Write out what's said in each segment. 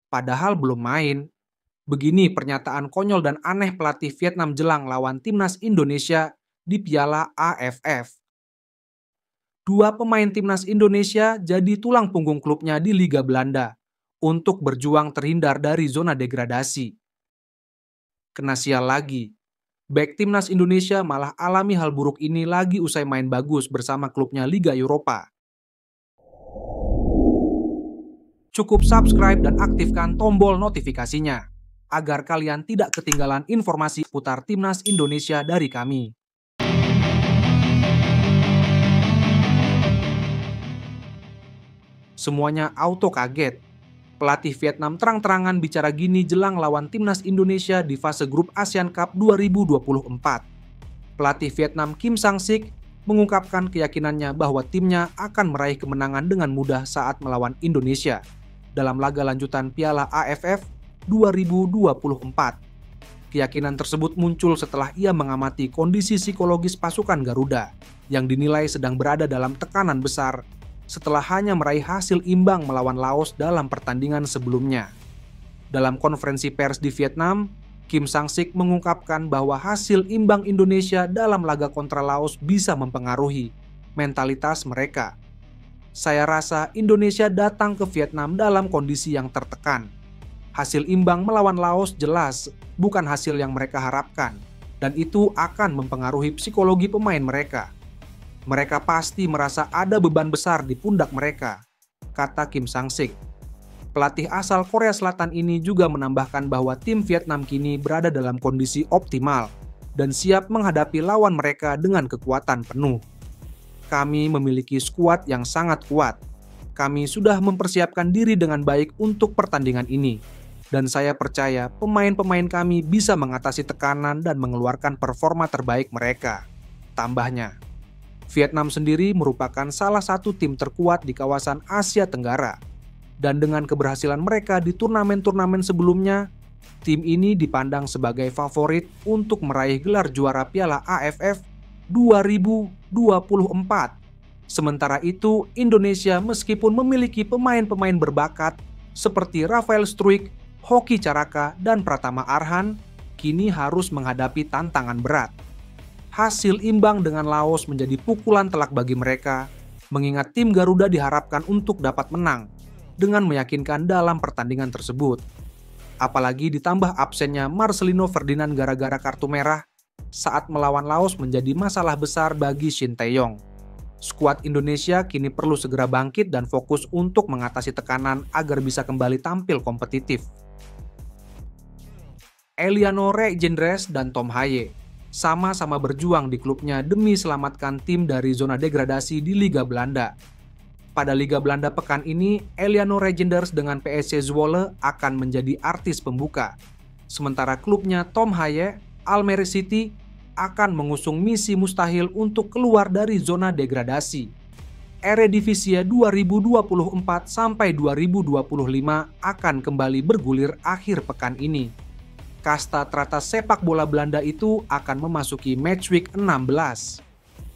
padahal belum main. Begini pernyataan konyol dan aneh pelatih Vietnam jelang lawan timnas Indonesia di Piala AFF. Dua pemain timnas Indonesia jadi tulang punggung klubnya di Liga Belanda untuk berjuang terhindar dari zona degradasi. Kena sial lagi, bek timnas Indonesia malah alami hal buruk ini lagi usai main bagus bersama klubnya Liga Eropa. Cukup subscribe dan aktifkan tombol notifikasinya agar kalian tidak ketinggalan informasi putar timnas Indonesia dari kami. Semuanya auto kaget. Pelatih Vietnam terang-terangan bicara gini jelang lawan timnas Indonesia di fase grup ASEAN Cup 2024. Pelatih Vietnam Kim Sang-sik mengungkapkan keyakinannya bahwa timnya akan meraih kemenangan dengan mudah saat melawan Indonesia dalam laga lanjutan Piala AFF 2024. Keyakinan tersebut muncul setelah ia mengamati kondisi psikologis pasukan Garuda yang dinilai sedang berada dalam tekanan besar setelah hanya meraih hasil imbang melawan Laos dalam pertandingan sebelumnya. Dalam konferensi pers di Vietnam, Kim Sang-sik mengungkapkan bahwa hasil imbang Indonesia dalam laga kontra Laos bisa mempengaruhi mentalitas mereka. Saya rasa Indonesia datang ke Vietnam dalam kondisi yang tertekan. Hasil imbang melawan Laos jelas bukan hasil yang mereka harapkan, dan itu akan mempengaruhi psikologi pemain mereka. Mereka pasti merasa ada beban besar di pundak mereka, kata Kim Sang-sik. Pelatih asal Korea Selatan ini juga menambahkan bahwa tim Vietnam kini berada dalam kondisi optimal dan siap menghadapi lawan mereka dengan kekuatan penuh. Kami memiliki skuad yang sangat kuat. Kami sudah mempersiapkan diri dengan baik untuk pertandingan ini. Dan saya percaya pemain-pemain kami bisa mengatasi tekanan dan mengeluarkan performa terbaik mereka, tambahnya. Vietnam sendiri merupakan salah satu tim terkuat di kawasan Asia Tenggara. Dan dengan keberhasilan mereka di turnamen-turnamen sebelumnya, tim ini dipandang sebagai favorit untuk meraih gelar juara Piala AFF 2024. Sementara itu, Indonesia meskipun memiliki pemain-pemain berbakat seperti Rafael Struijk, Hoki Caraka, dan Pratama Arhan, kini harus menghadapi tantangan berat. Hasil imbang dengan Laos menjadi pukulan telak bagi mereka, mengingat tim Garuda diharapkan untuk dapat menang dengan meyakinkan dalam pertandingan tersebut. Apalagi ditambah absennya Marcelino Ferdinand gara-gara kartu merah saat melawan Laos menjadi masalah besar bagi Shin Tae-yong. Skuad Indonesia kini perlu segera bangkit dan fokus untuk mengatasi tekanan agar bisa kembali tampil kompetitif. Eliano Reijenders dan Tom Haye sama-sama berjuang di klubnya demi selamatkan tim dari zona degradasi di Liga Belanda. Pada Liga Belanda pekan ini, Eliano Reijenders dengan PSC Zwolle akan menjadi artis pembuka. Sementara klubnya Tom Haye, Almere City, akan mengusung misi mustahil untuk keluar dari zona degradasi. Eredivisie 2024 sampai 2025 akan kembali bergulir akhir pekan ini. Kasta teratas sepak bola Belanda itu akan memasuki matchweek 16.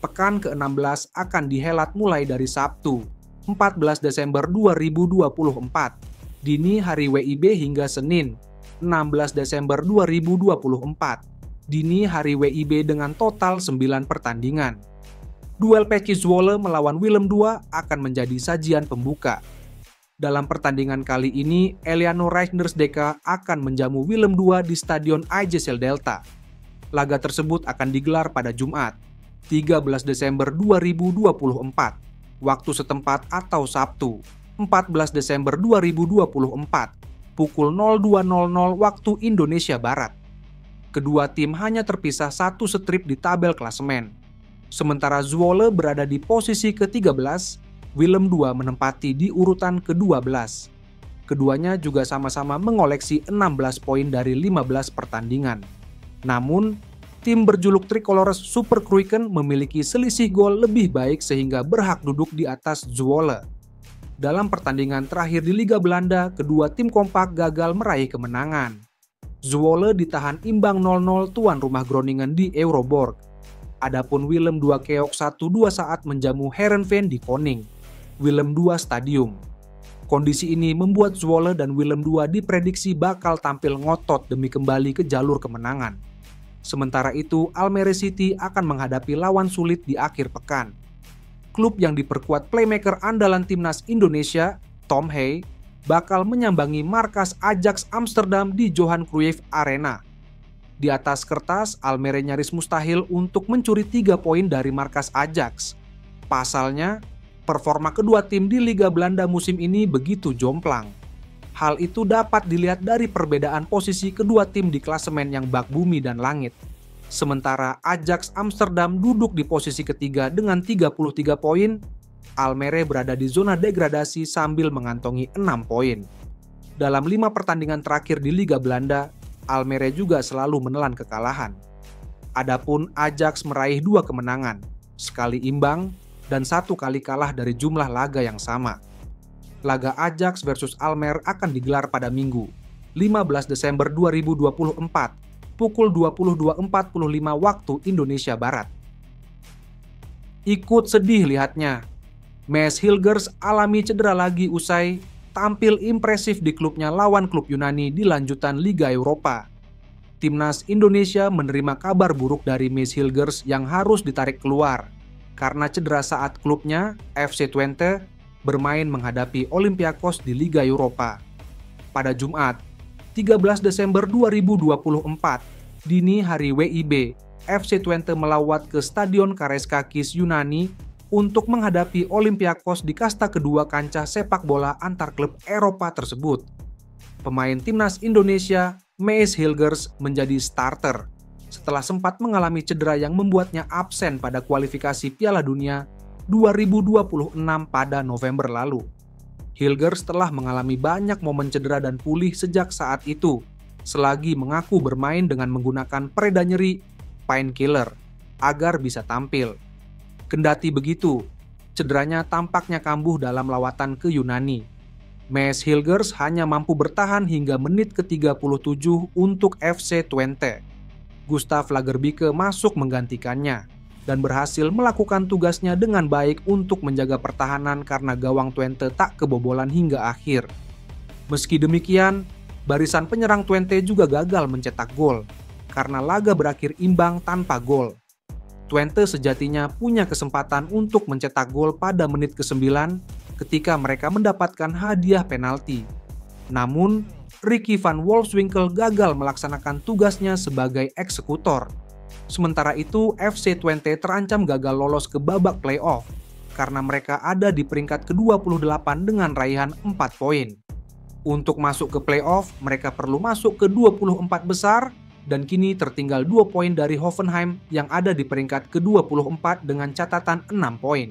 Pekan ke-16 akan dihelat mulai dari Sabtu, 14 Desember 2024, dini hari WIB hingga Senin, 16 Desember 2024, dini hari WIB dengan total 9 pertandingan. Duel PSC Zwolle melawan Willem II akan menjadi sajian pembuka. Dalam pertandingan kali ini, Eliano Reijenders Deka akan menjamu Willem II di Stadion IJssel Delta. Laga tersebut akan digelar pada Jumat, 13 Desember 2024, waktu setempat atau Sabtu, 14 Desember 2024, pukul 02.00 waktu Indonesia Barat. Kedua tim hanya terpisah satu strip di tabel klasemen. Sementara Zwolle berada di posisi ke-13, Willem II menempati di urutan ke-12. Keduanya juga sama-sama mengoleksi 16 poin dari 15 pertandingan. Namun, tim berjuluk Tricolores Super Kruiken memiliki selisih gol lebih baik sehingga berhak duduk di atas Zwolle. Dalam pertandingan terakhir di Liga Belanda, kedua tim kompak gagal meraih kemenangan. Zwolle ditahan imbang 0-0 tuan rumah Groningen di Euroborg. Adapun Willem II keok 1-2 saat menjamu Heerenveen di Koning, Willem II Stadium. Kondisi ini membuat Zwolle dan Willem II diprediksi bakal tampil ngotot demi kembali ke jalur kemenangan. Sementara itu, Almere City akan menghadapi lawan sulit di akhir pekan. Klub yang diperkuat playmaker andalan timnas Indonesia, Tom Haye, bakal menyambangi markas Ajax Amsterdam di Johan Cruyff Arena. Di atas kertas, Almere nyaris mustahil untuk mencuri 3 poin dari markas Ajax. Pasalnya, performa kedua tim di Liga Belanda musim ini begitu jomplang. Hal itu dapat dilihat dari perbedaan posisi kedua tim di klasemen yang bak bumi dan langit. Sementara Ajax Amsterdam duduk di posisi ketiga dengan 33 poin, Almere berada di zona degradasi sambil mengantongi 6 poin. Dalam 5 pertandingan terakhir di Liga Belanda, Almere juga selalu menelan kekalahan. Adapun Ajax meraih 2 kemenangan, sekali imbang, dan 1 kali kalah dari jumlah laga yang sama. Laga Ajax versus Almere akan digelar pada Minggu, 15 Desember 2024, pukul 22.45 waktu Indonesia Barat. Ikut sedih lihatnya. Mads Hilgers alami cedera lagi usai tampil impresif di klubnya lawan klub Yunani di lanjutan Liga Eropa. Timnas Indonesia menerima kabar buruk dari Mads Hilgers yang harus ditarik keluar karena cedera saat klubnya, FC Twente, bermain menghadapi Olympiakos di Liga Eropa. Pada Jumat, 13 Desember 2024, dini hari WIB, FC Twente melawat ke Stadion Karaiskakis Yunani untuk menghadapi Olympiakos di kasta kedua kancah sepak bola antar klub Eropa tersebut. Pemain timnas Indonesia, Mads Hilgers, menjadi starter setelah sempat mengalami cedera yang membuatnya absen pada kualifikasi Piala Dunia 2026 pada November lalu. Hilgers telah mengalami banyak momen cedera dan pulih sejak saat itu, selagi mengaku bermain dengan menggunakan pereda nyeri, painkiller, agar bisa tampil. Kendati begitu, cederanya tampaknya kambuh dalam lawatan ke Yunani. Mads Hilgers hanya mampu bertahan hingga menit ke-37 untuk FC Twente. Gustav Lagerbeke masuk menggantikannya dan berhasil melakukan tugasnya dengan baik untuk menjaga pertahanan karena gawang Twente tak kebobolan hingga akhir. Meski demikian, barisan penyerang Twente juga gagal mencetak gol karena laga berakhir imbang tanpa gol. Twente sejatinya punya kesempatan untuk mencetak gol pada menit ke-9 ketika mereka mendapatkan hadiah penalti. Namun, Ricky van Wolfswinkel gagal melaksanakan tugasnya sebagai eksekutor. Sementara itu, FC Twente terancam gagal lolos ke babak playoff karena mereka ada di peringkat ke-28 dengan raihan 4 poin. Untuk masuk ke playoff, mereka perlu masuk ke 24 besar dan kini tertinggal 2 poin dari Hoffenheim yang ada di peringkat ke-24 dengan catatan 6 poin.